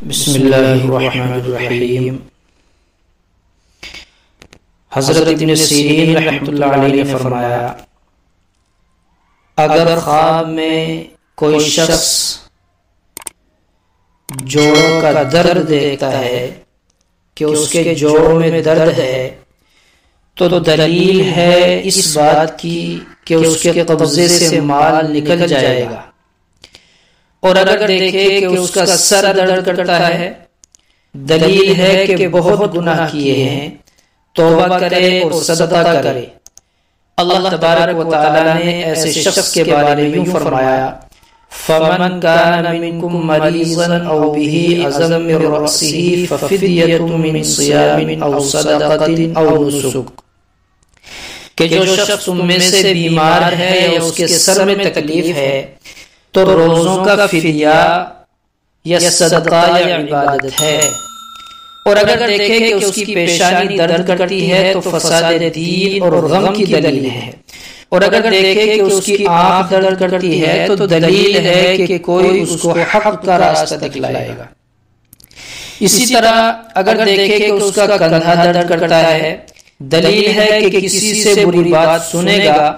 بسم اللہ الرحمن الرحیم۔ حضرت ابن سیرین رحمۃ اللہ علیہ نے فرمایا، اگر خواب میں کوئی شخص جوڑوں کا درد دیکھتا ہے کہ اس کے جوڑوں میں درد ہے تو دلیل ہے اس بات کی کہ اس کے قبضے سے مال نکل جائے گا، اور اگر دیکھے کہ اس کا سر درد کرتا ہے دلیل ہے کہ بہت گناہ کیے ہیں، توبہ کرے اور صدقہ کرے۔ اللہ تبارک و تعالی نے ایسے شخص کے بارے میں یوں فرمایا، فَمَنْ كَانَ مِنْكُمْ مَرِيضًا أَوْ بِهِ أَذًى مِّن رَّأْسِهِ فَفِدْيَةٌ مِّن صِيَامٍ أَوْ صَدَقَةٍ أَوْ نُسُكٍ، کہ جو شخص تم میں سے بیمار ہے یا اس کے سر میں تکلیف ہے تو روزوں کا فدیہ یا صدقہ یا عبادت ہے، اور اگر دیکھے کہ اس کی پیشانی درد کرتی ہے تو فساد دین اور غم کی دلیل ہے، اور اگر دیکھے کہ اس کی آنکھ درد کرتی ہے تو دلیل ہے کہ کوئی اس کو حق کا راستہ دکھلائے گا۔ اسی طرح اگر دیکھے کہ اس کا کندھا درد کرتا ہے دلیل ہے کہ کسی سے بری بات سنے گا،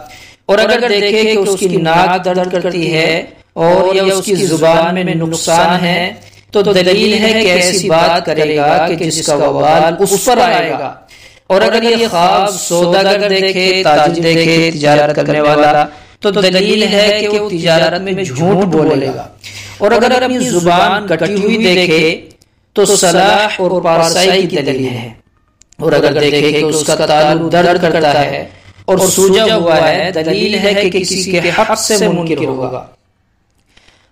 اور اگر دیکھے کہ اس کی ناک درد کرتی ہے اور یا اس کی زبان میں نقصان ہے تو دلیل ہے کہ ایسی بات کرے گا کہ جس کا وبال اس پر آئے گا، اور اگر یہ خواب سوداگر دیکھے، تاجر دیکھے، تجارت کرنے والا، تو دلیل ہے کہ وہ تجارت میں جھوٹ بولے گا، اور اگر اپنی زبان کٹی ہوئی دیکھے تو صلاح اور پارسائی کی دلیل ہے، اور اگر دیکھے کہ اس کا تعلق درد کرتا ہے اور سوجا ہوا ہے دلیل ہے کہ کسی کے حق سے منکر ہوگا،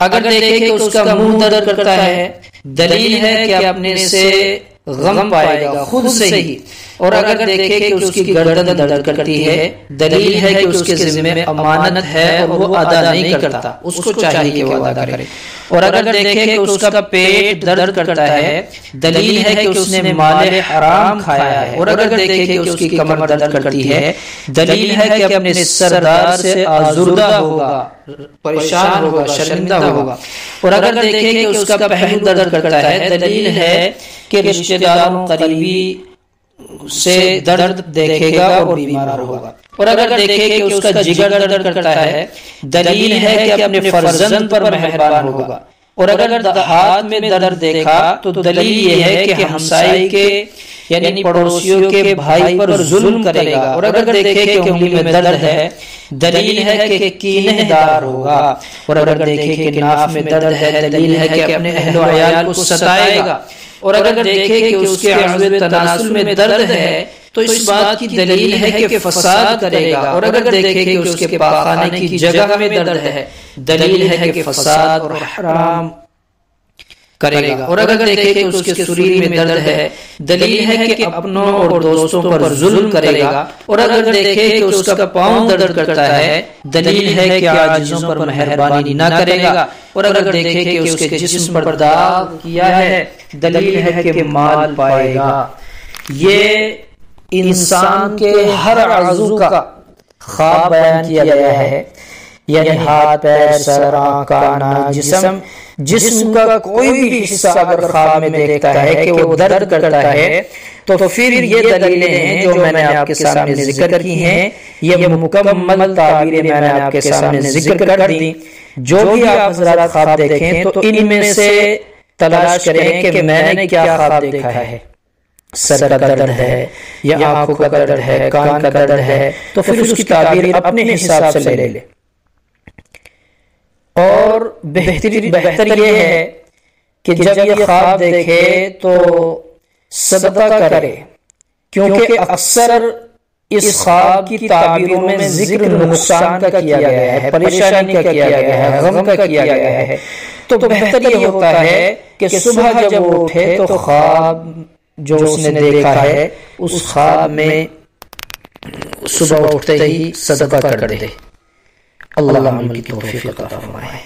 اگر دیکھے کہ اس کا منہ درد کرتا ہے دلیل ہے کہ اپنے سے غم پائے گا خود سے ہی، اور اگر دیکھے کہ اس کی گردن درد کرتی ہے دلیل ہے کہ اس کے ذمہ امانت ہے اور وہ ادا نہیں کرتا، اس کو چاہیے کہ وہ ادا کرے، اور اگر دیکھے کہ اس کا پیٹ درد کرتا ہے دلیل ہے کہ اس نے مال حرام کھایا ہے، اور اگر دیکھے کہ اس کی کمر درد کرتی ہے دلیل ہے کہ اپنے سردار سے آزردہ ہوگا، پریشان ہوگا، شرمندہ ہوگا، اور اگر دیکھے کہ اس کا پہلو درد کرتا ہے دلیل ہے کہ رشتہ داروں قریبی سے درد دیکھے گا اور بیمار ہوگا، اور اگر دیکھے کہ اس کا جگر درد کرتا ہے دلیل ہے کہ اپنے فرزند پر مہربان ہوگا، اور اگر ہاتھ میں درد دیکھا تو دلیل یہ ہے کہ ہمسائے کے یعنی پڑوسیوں کے بھائی پر ظلم کرے گا، اور اگر دیکھے کہ انگلی میں درد ہے دلیل ہے کہ کینہ دار ہوگا، اور اگر دیکھے کہ ناف میں درد ہے دلیل ہے کہ اپنے اہل و عیال کو ستائے گا، اور اگر دیکھے کہ اس کے عضو تناسل میں درد ہے تو اس بات کی دلیل ہے کہ فساد کرے گا، اور اگر دیکھے کہ اس کے پاخانے کی جگہ میں درد ہے دلیل ہے کہ فساد اور حرام کرے گا، اور اگر دیکھے کہ اس کے شریر میں درد ہے دلیل ہے کہ اپنوں اور دوستوں پر ظلم کرے گا، اور اگر دیکھے کہ اس کا پاؤں درد کرتا ہے دلیل ہے کہ عاجزوں پر مہربانی نہ کرے گا، اور اگر دیکھے کہ اس کے جسم پر داغ کیا ہے دلیل ہے کہ مال پائے گا۔ یہ انسان کے ہر عضو کا خواب بیان کیا گیا ہے، یعنی ہاتھ، پیر، سر، آنکھ، کان، جسم کا کوئی بھی حصہ اگر خواب میں دیکھتا ہے کہ وہ درد کرتا ہے تو پھر یہ دلیلیں ہیں جو میں نے آپ کے سامنے ذکر کی ہیں، یہ مکمل تعبیریں میں نے آپ کے سامنے ذکر کر دی۔ جو بھی آپ حضرات خواب دیکھیں تو ان میں سے تلاش کریں کہ میں نے کیا خواب دیکھا ہے، سر کا درد ہے یا آنکھوں کا درد ہے، کان کا درد ہے، تو پھر اس کی تعبیر اپنے حساب سے لے لے، اور بہتر یہ ہے کہ جب یہ خواب دیکھے تو صدقہ کرے، کیونکہ اکثر اس خواب کی تعبیروں میں ذکر نقصان کا کیا گیا ہے، پریشانی کا کیا گیا ہے، غم کا کیا گیا ہے، تو بہتر یہ ہوتا ہے کہ صبح جب وہ اٹھے تو خواب جو اس نے دیکھا ہے اس خواب میں صبح اٹھتے ہی صدقہ کر دے۔ اللہ عمل کی توفیق عطا فرمائے۔